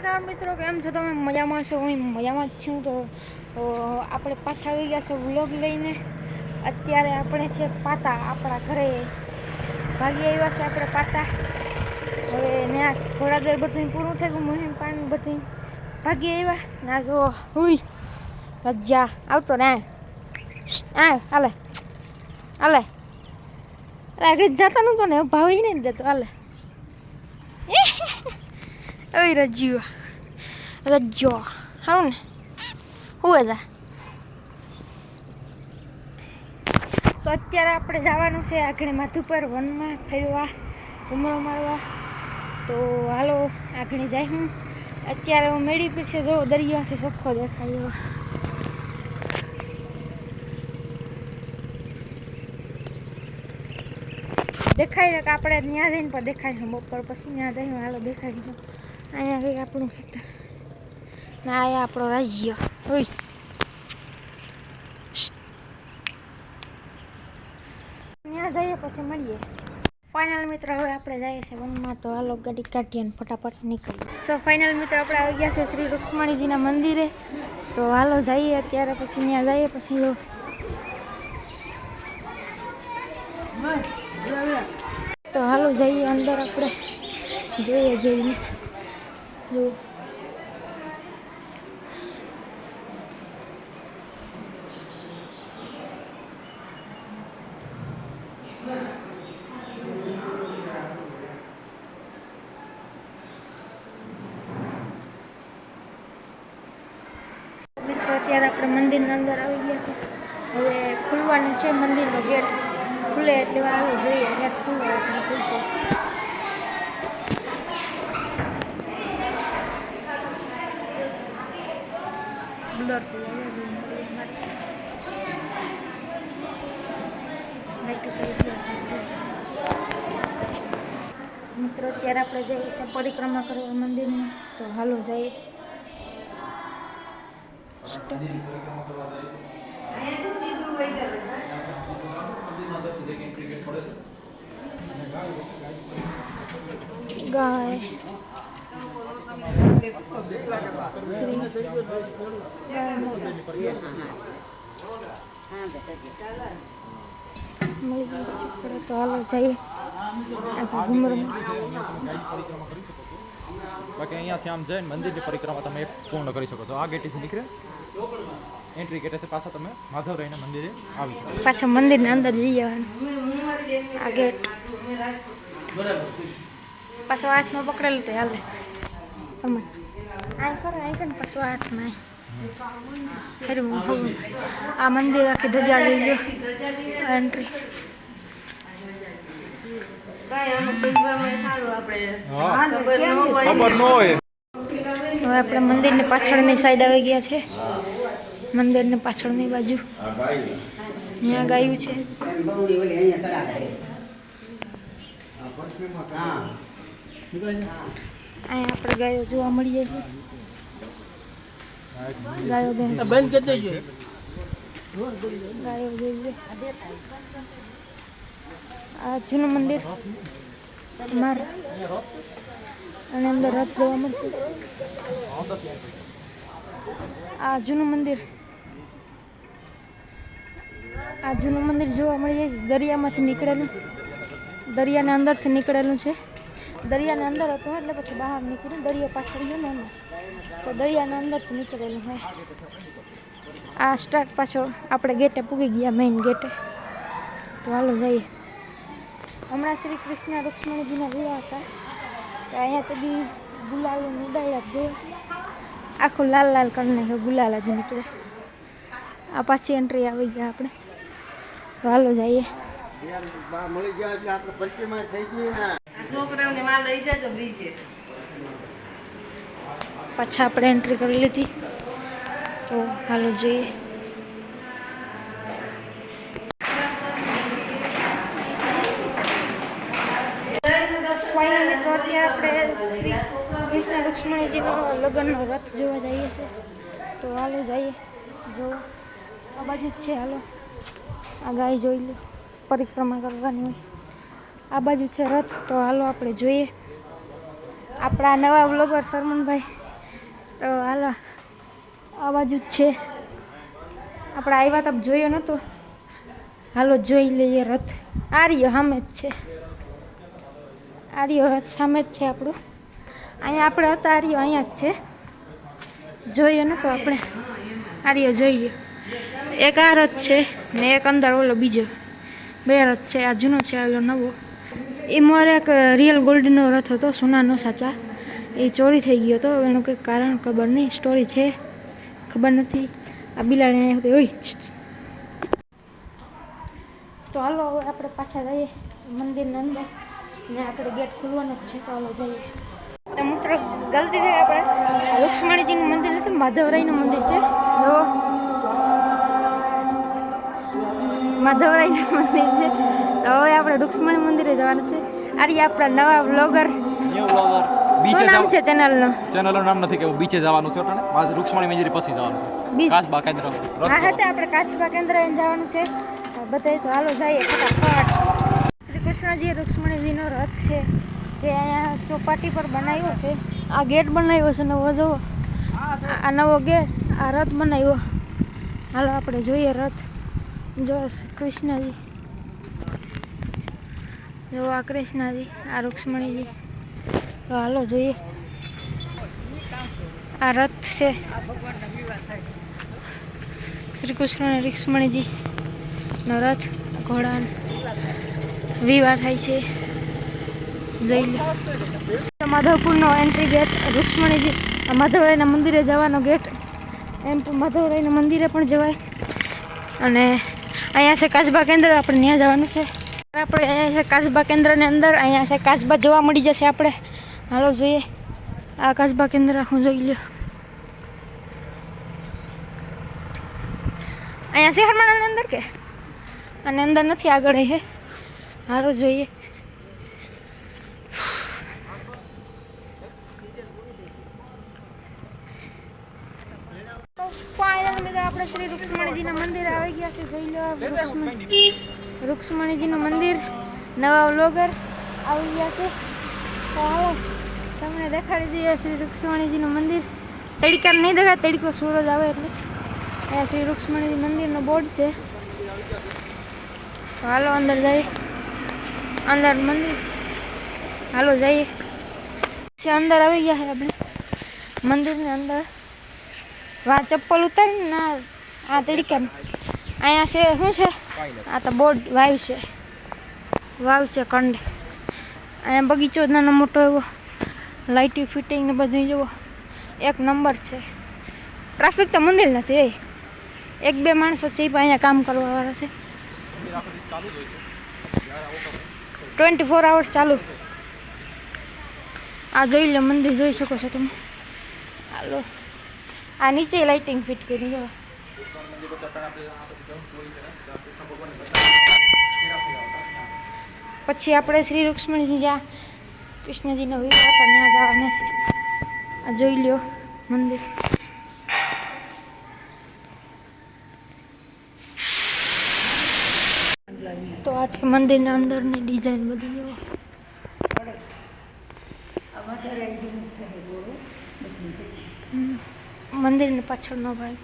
નમસ્કાર મિત્રો, કેમ છો તમે? મજામાં છો? હું મજામાં જ છું. તો આપણે પાછા આવી ગયા છે વ્લોગ લઈને. અત્યારે આપણે છે પાટા, આપણા ઘરે ભાગી આવ્યા છે આપણે પાટા. હવે ત્યાં ઘોડાદર બધું પૂરું થઈ ગયું, મુહિમ પાણી બધું ભાગી આવ્યા. ના જો હુઈ લજ્જા આવતો ને હાલે હાલે આગળ જતા નહોતો ને ભાવી નહીં દેતો હાલે ઓય રજ્યો હારું ને હું હતા. તો અત્યારે આપણે જવાનું છે આગળ માધુપર વનમાં ફરવા, ઘૂમરો મારવા. તો હાલો આગળ જાય. હું અત્યારે હું મેળી પીછે જો દરિયાથી ચોખ્ખો દેખાય દેખાય કે આપણે ત્યાં જઈને પણ દેખાય છે બપોર પછી ત્યાં જઈને હાલો દેખાય છે. અહીંયા કંઈક આપણું ખેતર ના અહીંયા આપણો રાજ્ય હોય. ત્યાં જઈએ પછી મળીએ. ફાઇનલ મિત્ર હવે આપણે જઈએ છીએ વનમાં. તો હાલો ગાડી કાઢીએ ને ફટાફટ નીકળીએ. સો ફાઇનલ મિત્ર આપણે આવી ગયા છે શ્રી રૂક્ષ્મણીજીના મંદિરે. તો હાલો જઈએ અત્યારે, પછી ત્યાં જઈએ પછી તો હાલો જઈએ અંદર. આપણે જોઈએ જઈને જો મિત્રો અત્યારે આપણે મંદિરના અંદર આવી ગયા છે. હવે ખુલવાનું છે મંદિરનો ગેટ. ખુલે એટલે હાલો જોઈએ. ગેટ ખુલે એટલે ખુલશે. મિત્રો અત્યારે આપણે જઈએ છીએ પરિક્રમા કરવા મંદિરની. તો હાલો જઈએ. ગાય મળી ગઈ ચક્કર. તો હાલો જઈએ ઘૂમરો. બાકી અહીંયાથી આમ જઈને મંદિરની પરિક્રમા તમે એક પૂર્ણ કરી શકો છો. આ ગેટેથી નીકળે એન્ટ્રી ગેટેથી પાછા તમે માધવ રહીને મંદિરે આવી શકો. પાછા મંદિરની અંદર જઈ જવાનું. આ ગેટ પાછો હાથમાં પકડેલું તે હાલે અમે આ કરો અહીં ને પાછો હાથમાં હેરું. આ મંદિર આખી ધજા લઈ ગયો એન્ટ્રી. હવે આપણે મંદિરની પાછળની સાઈડ આવી ગયા છે. મંદિરની પાછળની બાજુ અહીંયા ગાયું છે. અહીંયા આપણે ગાયો જોવા મળીએ છીએ. ગાયો બંધ કરી દેજો. ગાયો જોઈએ. આ જૂનું મંદિર માર અને અંદર રથ જોવા મળશે. આ જૂનું મંદિર જોવા મળી જાય છે. દરિયામાંથી નીકળેલું, દરિયાના અંદરથી નીકળેલું છે. દરિયાના અંદર હતું એટલે પછી બહાર નીકળ્યું. દરિયો પાછળ ગયો ને એમાં તો દરિયાના અંદરથી નીકળેલું હોય. આ સ્ટાર્ટ પાછો આપણે ગેટે પૂગી ગયા, મેઇન ગેટે. તો હાલો જઈએ. હમણાં શ્રી કૃષ્ણ રૂક્ષ્મણીજીના વિવાહ હતા તો અહીંયા તો બી ગુલાલો ઉડાડ્યા જો આખું લાલ લાલ કરી નાખ્યો. ગુલાલાજી નીકળે. આ પાછી એન્ટ્રી આવી ગયા આપણે. તો હાલો જઈએ. પાછા આપણે એન્ટ્રી કરી લીધી. તો હાલો જોઈએ. ફાઇનલી તો અત્યારે આપણે શ્રી કૃષ્ણ રૂક્ષ્મણીજીનો લગ્નનો રથ જોવા જઈએ છીએ. તો હાલો જઈએ. જો આ બાજુ જ છે. હાલો આ ગાય જોઈ લો. પરિક્રમા કરવાની હોય. આ બાજુ છે રથ. તો હાલો આપણે જોઈએ. આપણા નવા બ્લોગર સરમનભાઈ તો હાલો આ બાજુ જ છે. આપણે આવ્યા તો જોયો નહોતો. હાલો જોઈ લઈએ રથ. આર્યો સામે જ છે. આર્યો રથ સામે જ છે આપણું. અહીંયા આપણે હતા આર્યો અહીંયા જ છે. જોયો નહોતો આપણે. આર્યો જોઈએ. એક આ રથ છે ને એક અંદર ઓલો બીજો. 2 રથ છે. આ જૂનો છે, ઓલો નવો. એ મારે એક રિયલ ગોલ્ડનો રથ હતો, સોનાનો સાચા. એ ચોરી થઈ ગયો હતો. એનું કંઈક કારણ ખબર નહીં, સ્ટોરી છે ખબર નથી. આ બિલાડી અહીંયા હતી. ઓય તો હાલો હવે આપણે પાછા જઈએ મંદિરની અંદર. ને આપણે ગેટ ખુલવાનો જ છે. તો હાલો જઈએ. તો મિત્રો ગલતી થઈ આપણે રૂક્ષ્મણીજીનું મંદિર નથી, માધવરાયનું મંદિર છે. જો માધવરાયનું મંદિર છે. તો હવે આપણે રૂક્ષ્મણી મંદિરે જવાનું છે. આરી આપણા નવા બ્લોગર. New blogger. શું નામ છે ચેનલનું? ચેનલનું નામ નથી કે બીચે જવાનું છે એટલે બાદ રૂક્ષ્મણી મંદિરે પછી જવાનું છે. બીચ. કાચબા કેન્દ્ર. હા હા છે, આપણે કાચબા કેન્દ્ર જવાનું છે બધાય. તો હાલો જઈએ ફટાફટ. શ્રી કૃષ્ણજી રૂક્ષ્મણીજીનો રથ છે જે અહીંયા ચોપાટી પર બનાવ્યો છે. આ ગેટ બનાવ્યો છે નવો. જુઓ આ નવો ગેટ, આ રથ બનાવ્યો. હાલો આપણે જોઈએ રથ. જો કૃષ્ણજી, જો આ કૃષ્ણજી, આ રૂક્ષ્મણીજી. તો હાલો જોઈએ. આ રથ છે શ્રી કૃષ્ણ અને રૂક્ષ્મણીજી નો રથ. ઘોડા વિવાહ થાય છે. જોઈ લે માધવપુરનો એન્ટ્રી ગેટ. રૂક્ષ્મણીજી માધવરાયના મંદિરે જવાનો ગેટ. એમ માધવરાયના મંદિરે પણ જવાય. અને અહીંયા છે કાચબા કેન્દ્ર, આપણે ત્યાં જવાનું છે. આપણે અહીંયા છે કાચબા કેન્દ્રની અંદર. અહીંયા છે કાચબા જોવા મળી જશે આપણે. હાલો જોઈએ. આ કાચબા કેન્દ્ર આખું જોઈ લ્યો. અહીંયા છે હરમાણાની અંદર કે અને અંદર નથી, આગળ હે. હાલો જોઈએ. આપણે શ્રી રૂક્ષ્મણીજીના મંદિર આવી ગયા છે. જોઈ લો રૂક્ષ્મણીજીનું મંદિર. નવા વ્લોગર આવી ગયા છે. તો આવો તમને દેખાડી દઈએ શ્રી રૂક્ષ્મણીજીનું મંદિર. તડકા નહીં દેખાય, તડકો સૂરજ આવે એટલે. અહીંયા શ્રી રૂક્ષ્મણીજી મંદિરનો બોર્ડ છે. તો હાલો અંદર જઈએ. અંદર મંદિર. હાલો જઈએ. અંદર આવી ગયા છે આપણે મંદિરની અંદર. વા ચપ્પલ ઉતારીને ના આ તડકા. અહીંયા છે શું છે? આ તો બોર્ડ વાવ છે. વાવ છે કંડ. અહીંયા બગીચો નાનો મોટો એવો. લાઇટી ફિટિંગ ને બધું જુઓ એક નંબર છે. ટ્રાફિક તો મંદિર નથી. 1-2 માણસો છે પણ અહીંયા કામ કરવાવાળા છે. 24 hours ચાલુ. આ જોઈ લો મંદિર, જોઈ શકો છો તમે. હાલો આ નીચે લાઇટિંગ ફિટ કરી જો. પછી આપણે શ્રી રૂક્ષ્મણીજી જ્યાં કૃષ્ણજીનો વિવાહ હતા ત્યાં જવાના છે. આ જોઈ લ્યો મંદિર. તો આ છે મંદિરના અંદરની ડિઝાઇન બધી. જો મંદિરની પાછળનો ભાગ.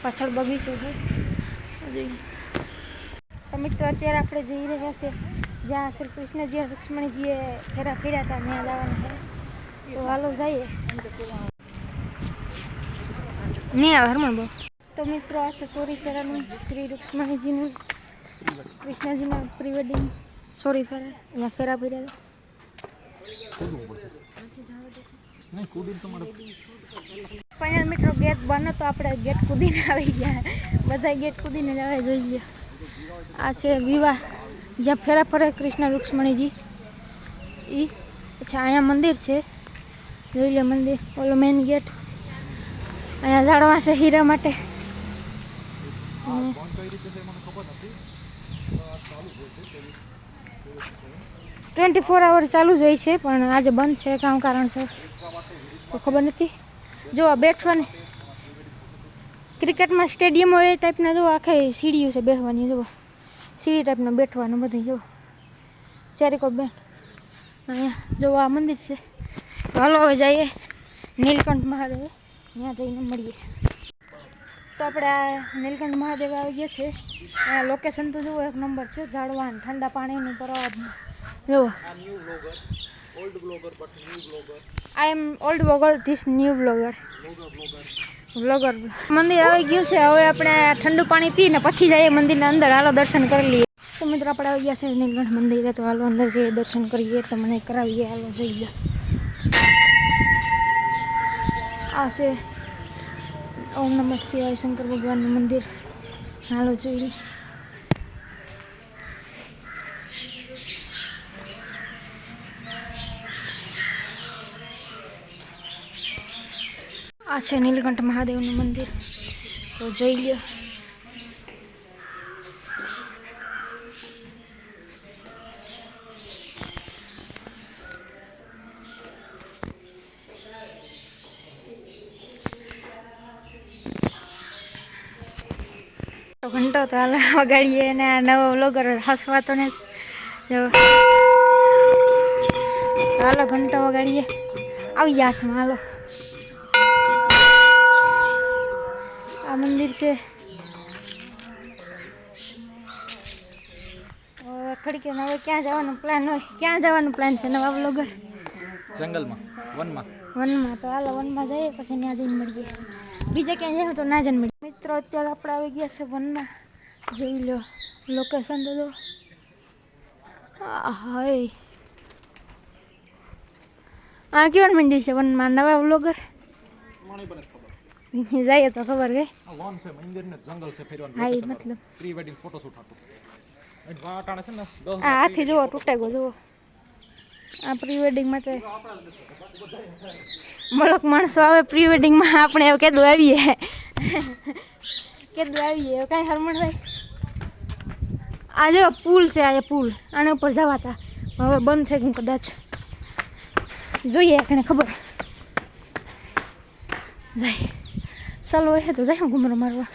પાછળ બગીચો છે. તો મિત્રો અત્યારે આપણે જઈ રહ્યા છે જ્યાં શ્રી કૃષ્ણજી રૂક્ષ્મણીજીએ ફેરા ફેર્યા હતા ત્યાં જવાના છે. તો હાલો જઈએ. નહીં આવે હરમણ બહુ. તો મિત્રો આ છે ચોરી ફેરાનું શ્રી રૂક્ષ્મણીજીનું કૃષ્ણજીના પ્રી વેડિંગ ચોરી ફેરા. અહીંયા ફેરા ફેર્યા ફાઇનલ. મિત્રો ગેટ બંધ હતો, આપણે ગેટ કૂદીને આવી ગયા. બધા ગેટ કૂદીને જ આવે. જોઈ લો આ છે વિવાહ જ્યાં ફેરા ફરે કૃષ્ણ રૂક્ષ્મણીજી. પછી અહીંયા મંદિર છે. જોઈ લો મંદિર. ઓલો મેઇન ગેટ. અહીંયા ઝાડવા છે હીરા માટે. 24 hours ચાલુ જ હોય છે પણ આજે બંધ છે કામ કારણસર. તો ખબર નથી. જો આ બેઠવાની ક્રિકેટમાં સ્ટેડિયમ હોય એ ટાઈપના જો આખી સીડીઓ છે બેસવાની. જુઓ સીડી ટાઈપનું બેઠવાનું બધું. જુઓ ચારેકોર બેન અહીંયા જો આ મંદિર છે. હાલો હવે જઈએ નીલકંઠ મહાદેવ, ત્યાં જઈને મળીએ. તો આપણે આ નીલકંઠ મહાદેવ આવી ગયા છે. અહીંયા લોકેશન તો જુઓ એક નંબર છે, ઝાડવા ને ઠંડા પાણીનું પર્વતમાં. જુઓ I am old blogger, this new blogger. મંદિર આવી ગયું છે. હવે આપણે ઠંડુ પાણી પીને પછી જઈએ મંદિરના અંદર. હાલો દર્શન કરી લઈએ. તો મિત્રો આપણે આવી ગયા છે નીલકંઠ મંદિરે. તો હાલો અંદર જઈએ, દર્શન કરીએ, તમને કરાવીએ. હાલો જઈએ. આ છે ઓમ નમઃ શિવાય શંકર ભગવાનનું મંદિર. હાલો જોઈએ. આ છે નીલકંઠ મહાદેવનું મંદિર. તો જોઈ લ્યો. ઘંટો તો હાલ વગાડીએ ને આ નવો વ્લોગર હસવા તો ને જો હાલો ઘંટો વગાડીએ. આવી ગયા છે. હાલો આ મંદિર છે. હવે ખડકે હવે ક્યાં જવાનું પ્લાન હોય? ક્યાં જવાનું પ્લાન છે નવા વ્લોગર? જંગલમાં, વનમાં. વનમાં. તો હાલો વનમાં જઈએ, પછી ત્યાં જઈને મળીએ. બીજે ક્યાં જાય તો ના જઈને મળીએ. મિત્રો અત્યારે આપણે આવી ગયા છે વનમાં. જોઈ લો લોકેશન તો જો. હાય આ કેવાનું મંદિર છે વનમાં? નવા વ્લોગર જાય તો ખબર ગઈ. વન છે, મંદિર ને જંગલ છે, ફેરવાનું. હા એ મતલબ પ્રી વેડિંગ ફોટોશૂટ હતું. વાટાણે છે ને 10 આ હાથી જુઓ તૂટે ગયો. જુઓ આ પ્રી વેડિંગ માટે મળક માણસો આવે પ્રી વેડિંગમાં. આપણે હવે કેટલું આવીએ કાંઈ હરમણ ભાઈ. આ જો પુલ છે, આ પુલ આને ઉપર જવાતા હવે બંધ થઈ ગયું કદાચ. જોઈએ એને ખબર. જાય ચાલો હે તો જાય ઘુમરો મારવા.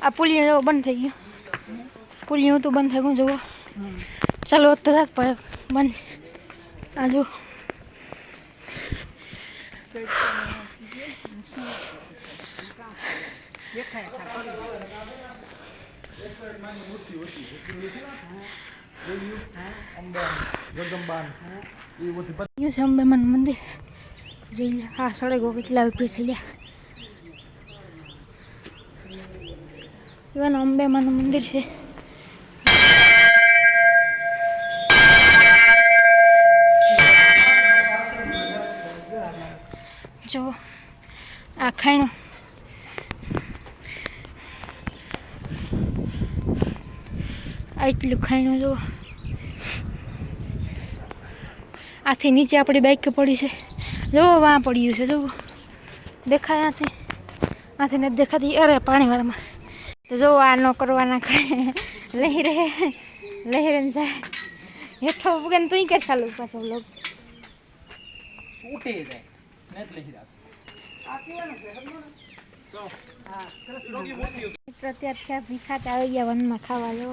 આ પુલિયું જો બંધ થઈ ગયું. પુલિયું તો બંધ થઈ ગયું. જુઓ ચાલો તો પર બંધ. આ જો અંબેમાનું મંદિર જોઈ લે. હા સળગો કેટલા રૂપિયા છે લ્યા. એવાનું અંબેમાનું મંદિર છે. જો આ ખાણું એટલું ખાણું જુઓ. આથી નીચે આપણી બાઈક પડી છે. જુઓ વાં પડ્યું છે. જુઓ દેખાય આથી. આથી નથી દેખાતી. અરે પાણીવાળામાં તો જુઓ આ ન કરવાના લઈ રહે જાય હેઠો ઉગે ને તું કે ચાલુ પાછો લોક અત્યારે ભીખાતા આવી ગયા વનમાં ખાવા. જો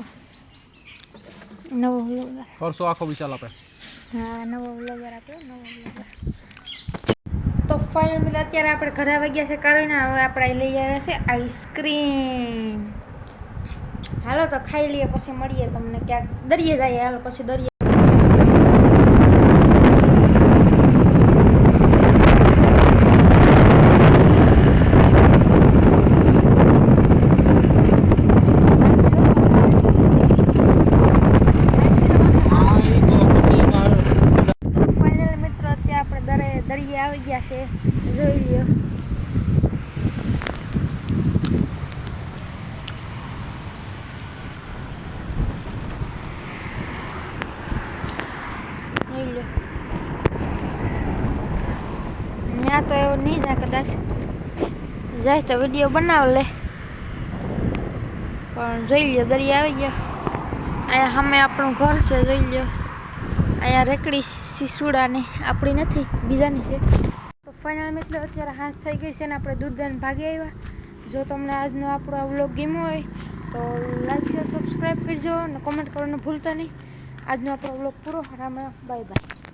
નવો વ્લોગર કરશો આખો વિશાલ આપે. હા નવો વ્લોગર આપ્યો. નવો વ્લોગર. તો ફાઇનલી અત્યારે આપણે ઘરે આવી ગયા છે કરીને. હવે આપણે લઈ આવ્યા છે આઈસ્ક્રીમ. હાલો તો ખાઈ લઈએ, પછી મળીએ તમને ક્યાંક. દરિયે જઈએ. હાલો પછી દરિયે. દરિયે આવી ગયા છે. જોઈ લ્યો. ત્યાં તો એવું નહીં જાય. કદાચ જાય તો વિડીયો બનાવ લે. પણ જોઈ લ્યો દરિયા આવી ગયો. અહીંયા સામે આપણું ઘર છે. જોઈ લ્યો અહીંયા રેકડી સિસુડાની આપણી નથી, બીજાની છે. તો ફાઇનલ મિત્રો અત્યારે હાંસ થઈ ગઈ છે ને આપણે દૂધ દઈને ભાગી આવ્યા. જો તમને આજનો આપણો આ વ્લોગ ગમ્યો હોય તો લાઈક શેર સબસ્ક્રાઈબ કરજો અને કોમેન્ટ કરવાનું ભૂલતા નહીં. આજનો આપણો વ્લોગ પૂરો. Ram Ram, bye bye.